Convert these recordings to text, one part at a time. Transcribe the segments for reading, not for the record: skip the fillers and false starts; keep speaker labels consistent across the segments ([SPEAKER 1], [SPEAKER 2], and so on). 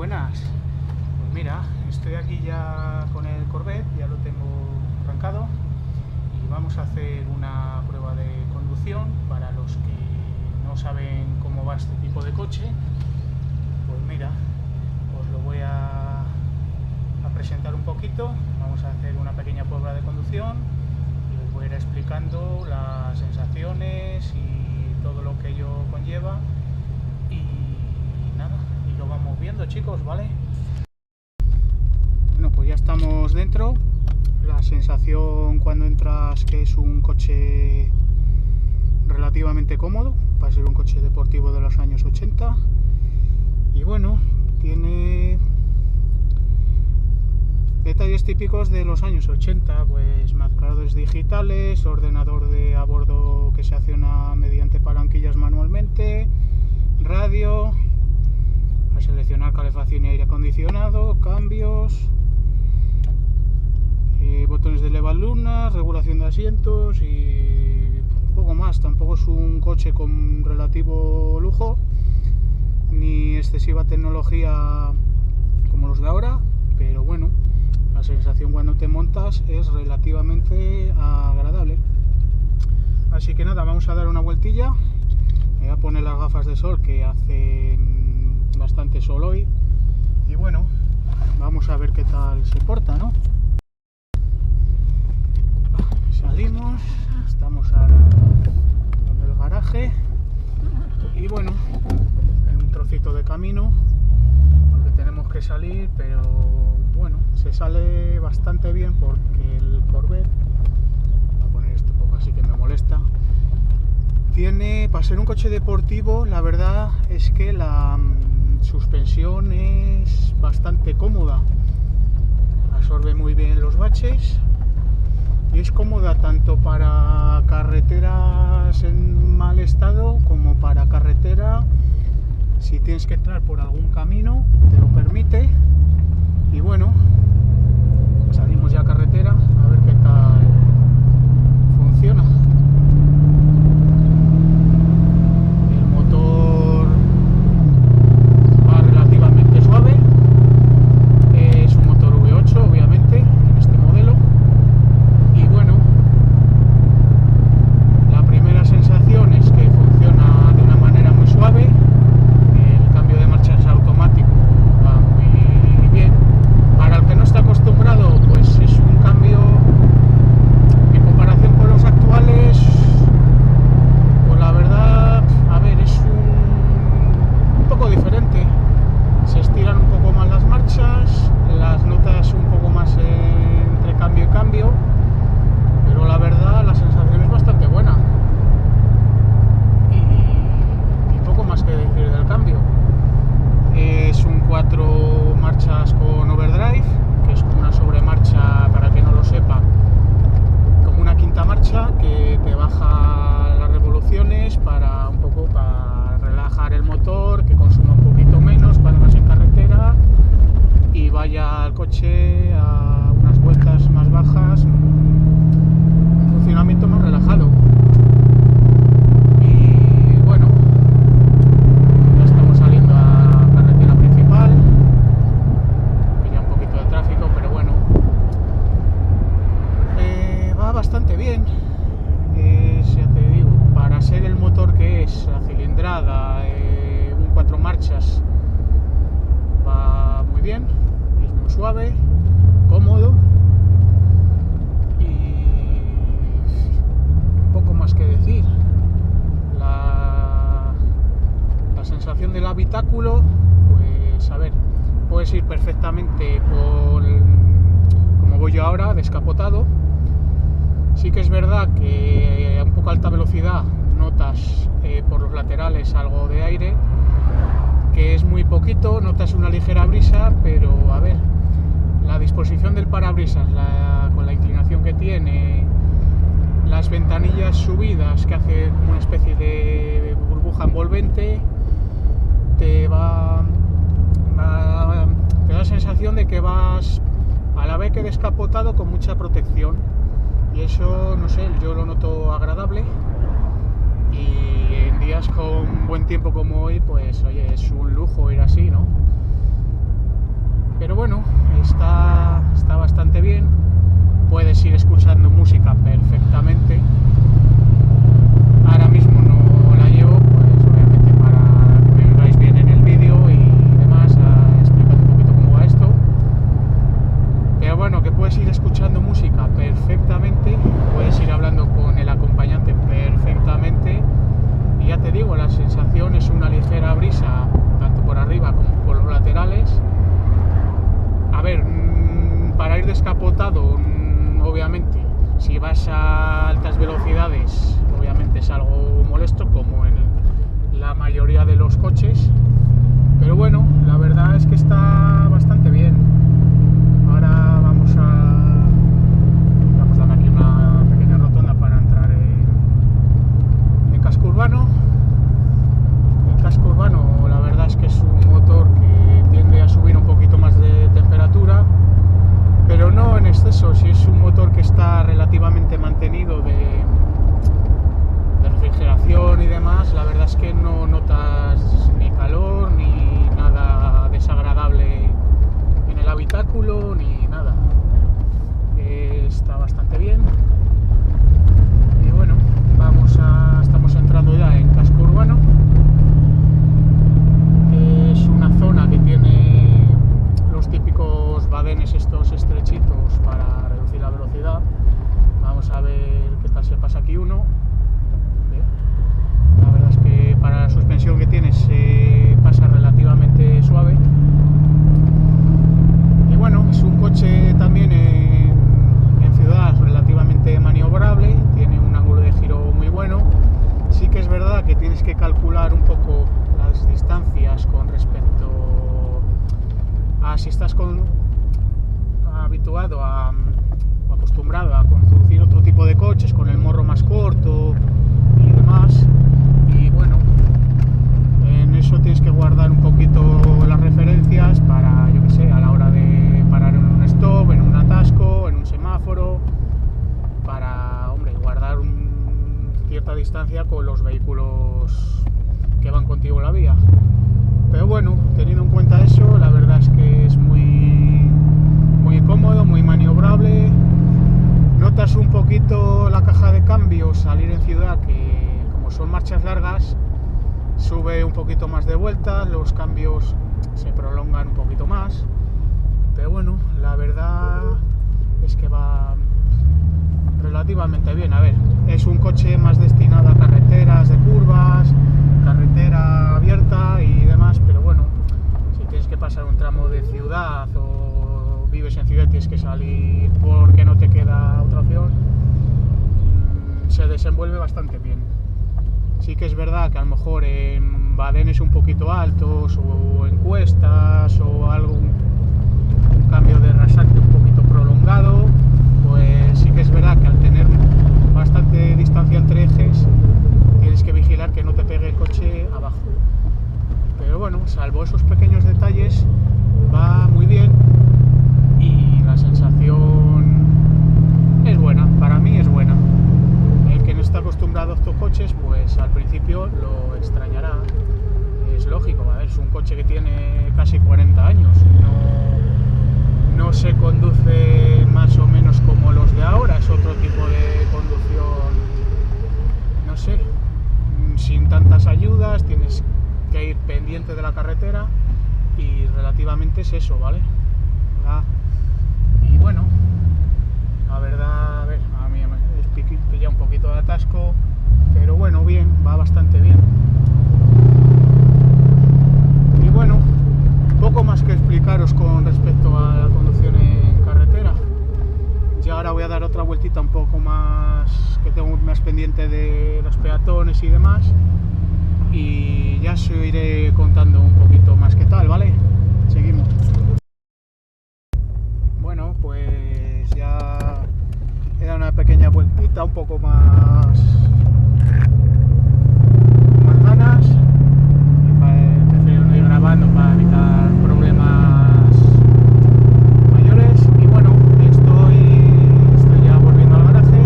[SPEAKER 1] buenas. Pues mira, estoy aquí ya con el Corvette, ya lo tengo arrancado y vamos a hacer una prueba de conducción para los que no saben cómo va este tipo de coche. Pues mira, os lo voy a presentar un poquito. Vamos a hacer una pequeña prueba de conducción y os voy a ir explicando las sensaciones y todo lo que ello conlleva. Y nada, y lo vamos viendo, chicos, ¿vale? Bueno, pues ya estamos dentro. La sensación cuando entras que es un coche relativamente cómodo para ser un coche deportivo de los años 80. Y bueno, tiene detalles típicos de los años 80, pues marcadores digitales, ordenador de a bordo que se acciona mediante palanquillas manualmente, radio, a seleccionar calefacción y aire acondicionado, cambios, botones de levadura, regulación de asientos y poco más. Tampoco es un coche con relativo lujo ni excesiva tecnología como los de ahora, pero bueno, la sensación cuando te montas es relativamente agradable. Así que nada, vamos a dar una vueltilla. Me voy a poner las gafas de sol que hace bastante sol hoy y bueno, vamos a ver qué tal se porta, ¿no? Salimos, estamos ahora en el garaje y bueno, en un trocito de camino porque tenemos que salir, pero bueno, se sale bastante bien porque el Corvette, voy a poner esto un poco así que me molesta, tiene, para ser un coche deportivo, la verdad es que la suspensión es bastante cómoda, absorbe muy bien los baches y es cómoda tanto para carreteras en mal estado como para carretera. Si tienes que entrar por algún camino, te lo permite. Y bueno, salimos ya a carretera a ver qué tal funciona. El motor va relativamente suave. Es un motor V8, obviamente, en este modelo. Y bueno, la primera sensación es que funciona de una manera muy suave. El cambio de marcha es automático, va muy bien. Para el que no está acostumbrado, pues es un cambio en comparación con los actuales, pues la verdad, a ver, es un poco diferente. Se estiran un poco más las marchas, las notas un poco más entre cambio y cambio, pero la verdad la sensación es bastante buena y poco más que decir del cambio. Es un 4 marchas con overdrive, que es como una sobremarcha, para que no lo sepa, como una quinta marcha que te baja las revoluciones para un poco para relajar el motor, que consuma un poquito menos cuando vas en carretera y vaya al coche a unas vueltas más bajas, un funcionamiento más relajado. Y bueno, ya estamos saliendo a carretera principal, pilla un poquito de tráfico, pero bueno, va bastante bien. Ya te digo, para ser el motor que es, la cilindrada, un 4 marchas, va muy bien, es muy suave, cómodo y poco más que decir. La sensación del habitáculo, pues a ver, puedes ir perfectamente por, como voy yo ahora, descapotado. Sí que es verdad que a un poco alta velocidad notas por los laterales algo de aire, que es muy poquito, notas una ligera brisa, pero a ver, la disposición del parabrisas, con la inclinación que tiene, las ventanillas subidas que hace una especie de burbuja envolvente, te da la sensación de que vas a la vez que descapotado con mucha protección. Y eso, no sé, yo lo noto agradable y en días con buen tiempo como hoy, pues oye, es un lujo ir así, ¿no? Pero bueno, está bastante bien. Puedes ir escuchando música perfectamente. Ahora mismo no la llevo, pues obviamente para que me veáis bien en el vídeo y demás, explicando un poquito cómo va esto. Pero bueno, que puedes ir escuchando música perfectamente, puedes ir hablando con el acompañante perfectamente. Y ya te digo, la sensación es una ligera brisa, tanto por arriba como por los laterales. A ver, para ir descapotado, obviamente, si vas a altas velocidades, obviamente es algo molesto, como en la mayoría de los coches. Pero bueno, la verdad es que está bastante bien. Ahora vamos dando aquí una pequeña rotonda para entrar en casco urbano. El casco urbano, la verdad es que es un motor que tiende a subir un poquito más de temperatura, pero no en exceso. Si es un motor que está relativamente mantenido de refrigeración y demás, la verdad es que no notas ni calor ni nada desagradable en el habitáculo ni nada. Está bastante bien. Y bueno, estamos entrando ya en casco urbano. Es una zona que tiene los típicos badenes estos estrechitos para reducir la velocidad. Vamos a ver qué tal se pasa aquí uno. La verdad es que para la suspensión que tiene se pasa relativamente suave. Y bueno, es un coche también en ciudad relativamente maniobrable, tiene un ángulo de giro muy bueno. Sí que es verdad que tienes que calcular un poco las distancias con respecto a si estás habituado o acostumbrado a conducir otro tipo de coches con el morro más corto y demás. Y bueno, en eso tienes que guardar un poquito las referencias para, yo que sé, a la hora de parar en un stop, en un atasco, en un semáforo, para, hombre, guardar cierta distancia con los vehículos que van contigo en la vía. Pero bueno, teniendo en cuenta eso, la verdad es que es muy cómodo, muy maniobrable. Notas un poquito la caja de cambios salir en ciudad, que como son marchas largas, sube un poquito más de vueltas, los cambios se prolongan un poquito más. Pero bueno, la verdad es que va relativamente bien. A ver, es un coche más destinado a carreteras de curvas, carretera abierta y demás, pero bueno, si tienes que pasar un tramo de ciudad o vives en ciudad y tienes que salir porque no te queda otra opción, se desenvuelve bastante bien. Sí que es verdad que a lo mejor en badenes un poquito altos o en cuestas o un cambio de rasante un poquito prolongado, pues sí que es verdad que al tener bastante distancia entre ejes tienes que vigilar que no te pegue el coche abajo. Pero bueno, salvo esos pequeños detalles, va muy bien y la sensación es buena, para mí es buena. El que no está acostumbrado a estos coches, pues al principio lo extrañará. Es lógico, a ver, es un coche que tiene casi 40 años, no se conduce más o menos como los de ahora, es otro tipo de conducción, no sé, sin tantas ayudas, tienes que ir pendiente de la carretera y relativamente es eso, ¿vale? Y bueno, la verdad, a ver, a mí me pilla un poquito de atasco, pero bueno, bien, va bastante bien. Y bueno, poco más que explicaros con respecto a la conducción en carretera. Ya ahora voy a dar otra vueltita un poco más, que tengo más pendiente de los peatones y demás, y ya os iré contando un poquito más qué tal, ¿vale? Seguimos. Bueno, pues ya he dado una pequeña vueltita un poco más ganas, y prefiero no ir grabando para evitar problemas mayores. Y bueno, estoy ya volviendo al garaje.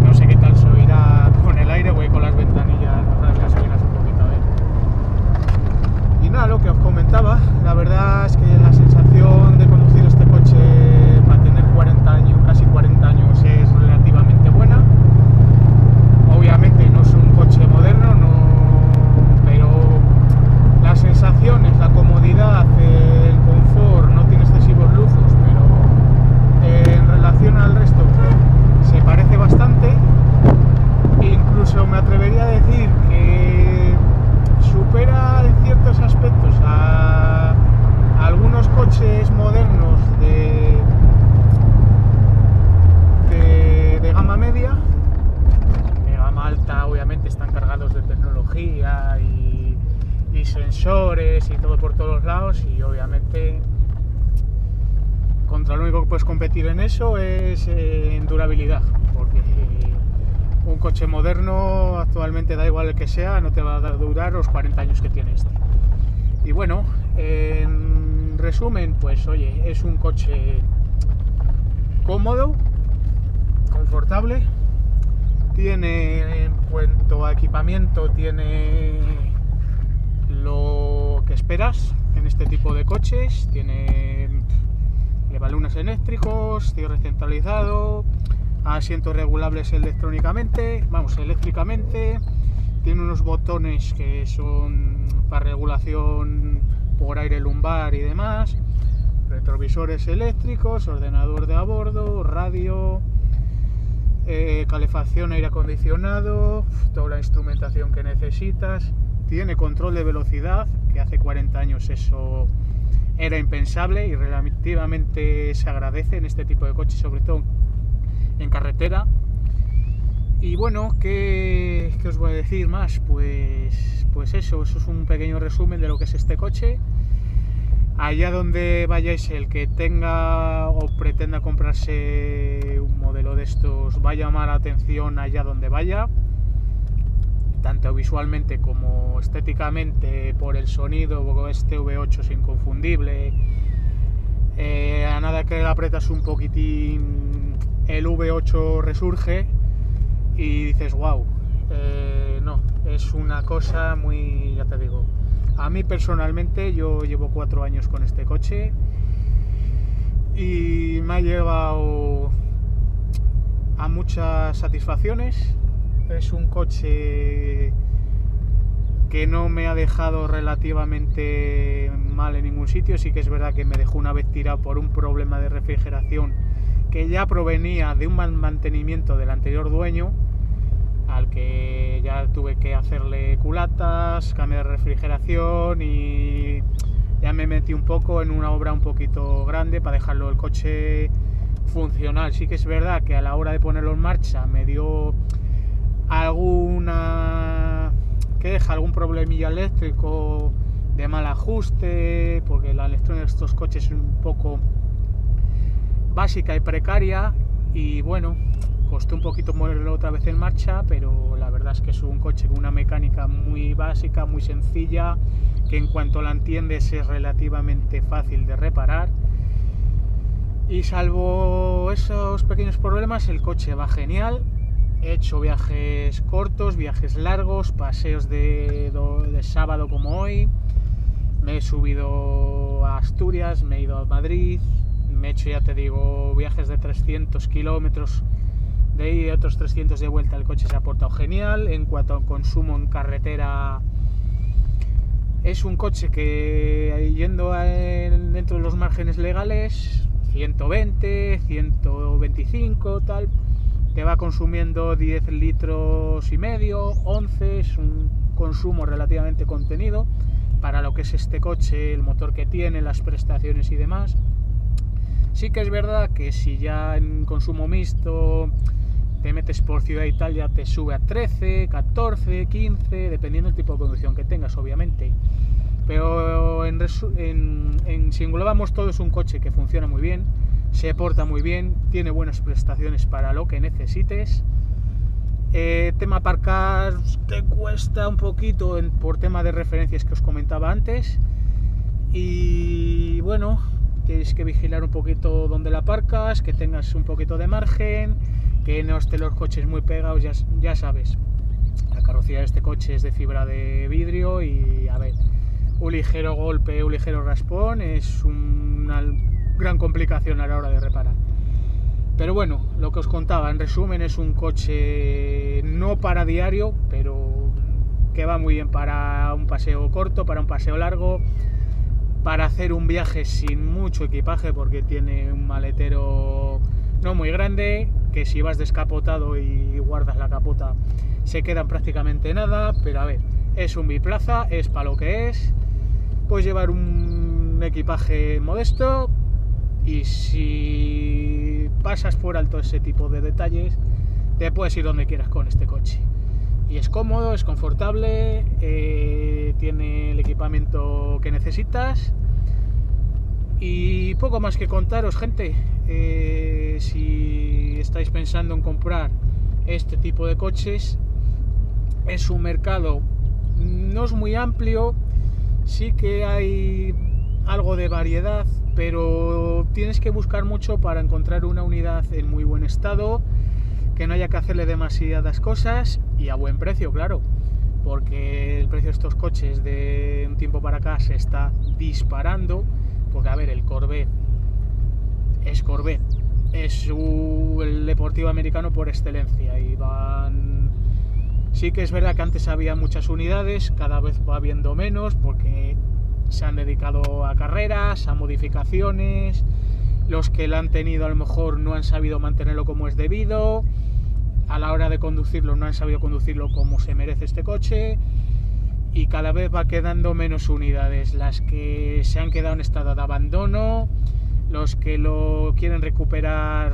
[SPEAKER 1] No sé qué tal se oirá con el aire, voy con las ventanillas, las oirás un poquito a ver. Y nada, lo que os comentaba, la verdad es que la sensación a decir que supera en ciertos aspectos a algunos coches modernos de gama media. De gama alta obviamente están cargados de tecnología y sensores y todo por todos los lados, y obviamente contra lo único que puedes competir en eso es en durabilidad, porque un coche moderno actualmente, da igual el que sea, no te va a durar los 40 años que tiene este. Y bueno, en resumen, pues oye, es un coche cómodo, confortable, tiene, en cuanto a equipamiento, tiene lo que esperas en este tipo de coches. Tiene balones eléctricos, cierre centralizado, asientos regulables eléctricamente, tiene unos botones que son para regulación por aire lumbar y demás, retrovisores eléctricos, ordenador de a bordo, radio, calefacción, aire acondicionado, toda la instrumentación que necesitas. Tiene control de velocidad, que hace 40 años eso era impensable y relativamente se agradece en este tipo de coches, sobre todo en carretera. Y bueno, ¿qué os voy a decir más? Pues eso es un pequeño resumen de lo que es este coche. Allá donde vayáis, el que tenga o pretenda comprarse un modelo de estos va a llamar la atención allá donde vaya, tanto visualmente como estéticamente, por el sonido. Este V8 es inconfundible. A nada que le apretas un poquitín, el V8 resurge y dices wow. No, es una cosa muy, ya te digo, a mí personalmente, yo llevo 4 años con este coche y me ha llevado a muchas satisfacciones. Es un coche que no me ha dejado relativamente mal en ningún sitio. Sí que es verdad que me dejó una vez tirado por un problema de refrigeración que ya provenía de un mal mantenimiento del anterior dueño, al que ya tuve que hacerle culatas, cambiar de refrigeración, y ya me metí un poco en una obra un poquito grande para dejarlo el coche funcional. Sí que es verdad que a la hora de ponerlo en marcha me dio alguna queja, algún problemilla eléctrico de mal ajuste, porque la electrónica de estos coches es un poco básica y precaria, y bueno, costó un poquito ponerlo otra vez en marcha, pero la verdad es que es un coche con una mecánica muy básica, muy sencilla, que en cuanto la entiendes es relativamente fácil de reparar, y salvo esos pequeños problemas el coche va genial. He hecho viajes cortos, viajes largos, paseos de sábado como hoy, me he subido a Asturias, me he ido a Madrid, me he hecho, ya te digo, viajes de 300 kilómetros de ida y otros 300 de vuelta. El coche se ha portado genial. En cuanto a consumo en carretera, es un coche que, yendo dentro de los márgenes legales, 120, 125, tal, te va consumiendo 10 litros y medio, 11, es un consumo relativamente contenido para lo que es este coche, el motor que tiene, las prestaciones y demás. Sí que es verdad que si ya en consumo mixto te metes por ciudad y tal, ya te sube a 13, 14, 15, dependiendo del tipo de conducción que tengas, obviamente. Pero si englobamos todo, es un coche que funciona muy bien, se porta muy bien, tiene buenas prestaciones para lo que necesites. Tema aparcar te cuesta un poquito por tema de referencias que os comentaba antes, y bueno, tienes que vigilar un poquito dónde la aparcas, que tengas un poquito de margen, que no estén los coches muy pegados. Ya sabes, la carrocería de este coche es de fibra de vidrio, y a ver, un ligero golpe, un ligero raspón es una gran complicación a la hora de reparar. Pero bueno, lo que os contaba, en resumen, es un coche no para diario, pero que va muy bien para un paseo corto, para un paseo largo, para hacer un viaje sin mucho equipaje, porque tiene un maletero no muy grande, que si vas descapotado y guardas la capota se quedan prácticamente nada, pero a ver, es un biplaza, es para lo que es. Puedes llevar un equipaje modesto y si pasas por alto ese tipo de detalles te puedes ir donde quieras con este coche. Y es cómodo, es confortable, tiene el equipamiento que necesitas. Y poco más que contaros, gente. Si estáis pensando en comprar este tipo de coches, es un mercado, no es muy amplio, sí que hay algo de variedad, pero tienes que buscar mucho para encontrar una unidad en muy buen estado, que no haya que hacerle demasiadas cosas y a buen precio, claro, porque el precio de estos coches de un tiempo para acá se está disparando, porque a ver, el Corvette, es el deportivo americano por excelencia y van... Sí que es verdad que antes había muchas unidades, cada vez va habiendo menos porque se han dedicado a carreras, a modificaciones, los que lo han tenido a lo mejor no han sabido mantenerlo como es debido, a la hora de conducirlo no han sabido conducirlo como se merece este coche y cada vez va quedando menos unidades, las que se han quedado en estado de abandono, los que lo quieren recuperar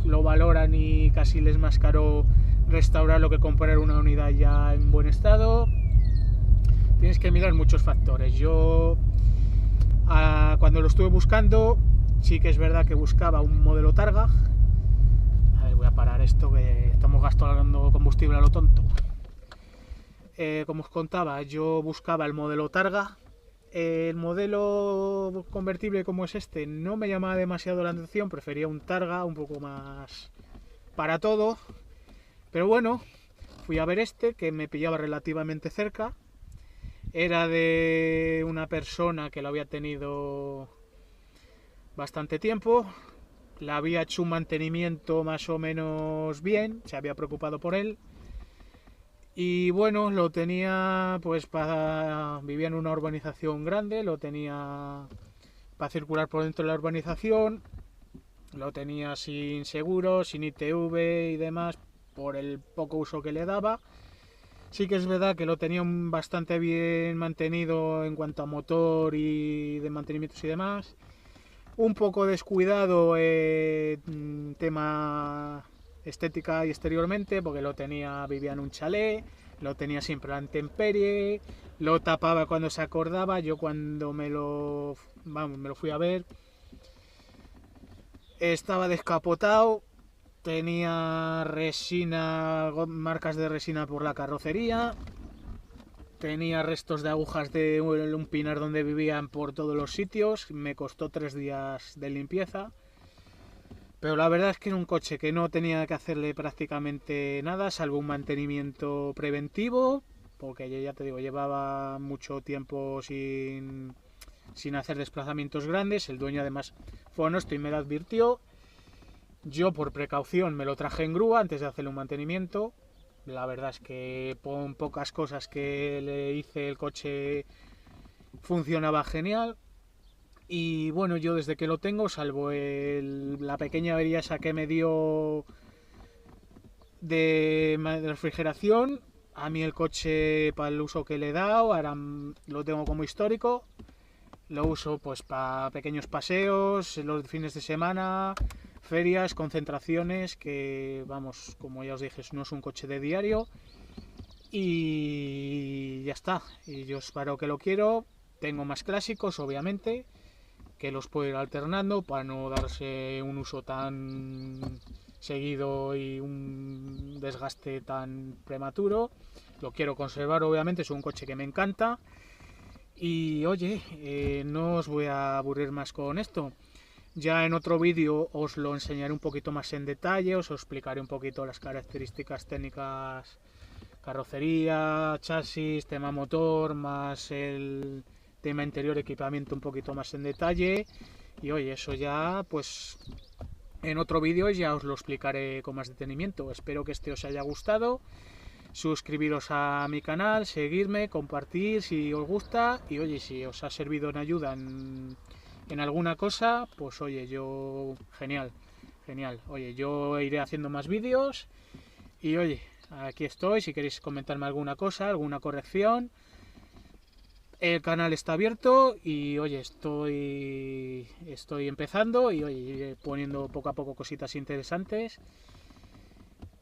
[SPEAKER 1] lo valoran y casi les más caro restaurarlo que comprar una unidad ya en buen estado. Tienes que mirar muchos factores. Yo cuando lo estuve buscando sí que es verdad que buscaba un modelo Targa. A ver, voy a parar esto que estamos gastando combustible a lo tonto. Como os contaba, yo buscaba el modelo Targa. El modelo convertible como es este no me llamaba demasiado la atención, prefería un Targa un poco más para todo, pero bueno, fui a ver este que me pillaba relativamente cerca, era de una persona que lo había tenido bastante tiempo, le había hecho un mantenimiento más o menos bien, se había preocupado por él. Y bueno, lo tenía pues vivía en una urbanización grande, lo tenía para circular por dentro de la urbanización, lo tenía sin seguro, sin ITV y demás, por el poco uso que le daba. Sí que es verdad que lo tenía bastante bien mantenido en cuanto a motor y de mantenimientos y demás. Un poco descuidado tema estética y exteriormente, porque vivía en un chalet, lo tenía siempre a la intemperie, lo tapaba cuando se acordaba. Yo cuando me lo fui a ver estaba descapotado, tenía resina, marcas de resina por la carrocería, tenía restos de agujas de un pinar donde vivían por todos los sitios, me costó 3 días de limpieza. Pero la verdad es que era un coche que no tenía que hacerle prácticamente nada, salvo un mantenimiento preventivo, porque ya te digo, llevaba mucho tiempo sin hacer desplazamientos grandes. El dueño además fue honesto y me lo advirtió. Yo por precaución me lo traje en grúa antes de hacerle un mantenimiento. La verdad es que con pocas cosas que le hice el coche funcionaba genial. Y bueno, yo desde que lo tengo, salvo la pequeña avería esa que me dio de refrigeración, a mí el coche para el uso que le he dado, ahora lo tengo como histórico, lo uso pues para pequeños paseos, los fines de semana, ferias, concentraciones, que vamos, como ya os dije, no es un coche de diario y ya está. Y yo espero que lo quiero. Tengo más clásicos, obviamente, que los puedo ir alternando para no darse un uso tan seguido y un desgaste tan prematuro. Lo quiero conservar, obviamente, es un coche que me encanta. Y oye, no os voy a aburrir más con esto. Ya en otro vídeo os lo enseñaré un poquito más en detalle, os explicaré un poquito las características técnicas, carrocería, chasis, tema motor, más el tema interior, equipamiento un poquito más en detalle. Y oye, eso ya pues en otro vídeo ya os lo explicaré con más detenimiento. Espero que este os haya gustado. Suscribiros a mi canal, seguirme, compartir si os gusta. Y oye, si os ha servido en ayuda en alguna cosa, pues oye, yo genial. genial. Oye, yo iré haciendo más vídeos y oye, aquí estoy, si queréis comentarme alguna cosa, alguna corrección. El canal está abierto y oye, estoy empezando y oye, poniendo poco a poco cositas interesantes.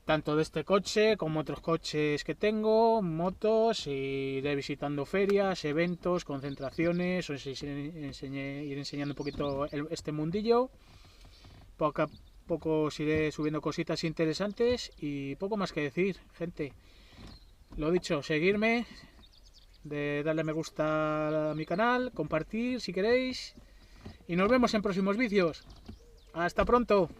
[SPEAKER 1] Tanto de este coche como otros coches que tengo, motos, iré visitando ferias, eventos, concentraciones, os iré enseñando un poquito este mundillo. Poco a poco os iré subiendo cositas interesantes y poco más que decir, gente. Lo dicho, seguirme, de darle a me gusta a mi canal, compartir si queréis y nos vemos en próximos vídeos. Hasta pronto.